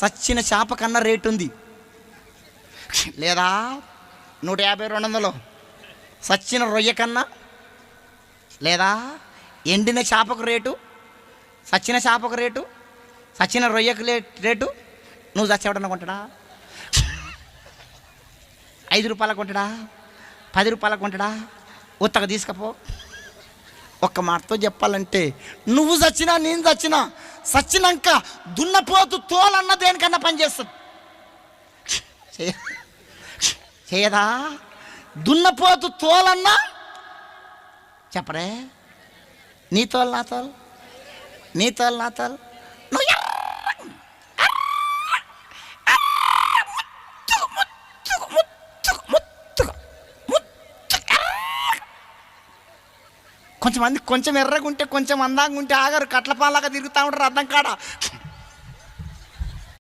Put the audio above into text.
సచ్చిన చేప కన్నా రేటు ఉంది. లేదా 150, 200 సచ్చిన రొయ్య కన్నా, లేదా ఎండిన చేపకు రేటు, సచ్చిన చేపకు రేటు, సచ్చిన రొయ్యకు రేటు. నువ్వు చచ్చేవాడన్నా కొంటాడా? 5 రూపాయలకు కొంటాడా? 10 రూపాయలకు కొంటాడా? ఉత్తగా తీసుకపో. ఒక్క మాటతో చెప్పాలంటే, నువ్వు చచ్చినా నేను చచ్చినా, చచ్చినాక దున్నపోతు తోలన్న దేనికన్నా పనిచేస్తుంది. చేయదా? దున్నపోతు తోలన్నా చెప్పరే, నీ తోలు నా తోలు, నీ తోలు నా తోలు. నువ్వు కొంచెమంది కొంచెం ఎర్రగా ఉంటే, కొంచెం అందంగా ఉంటే ఆగారు, కట్లపాలాగా తిరుగుతూ ఉంటారు అర్థం కాడ.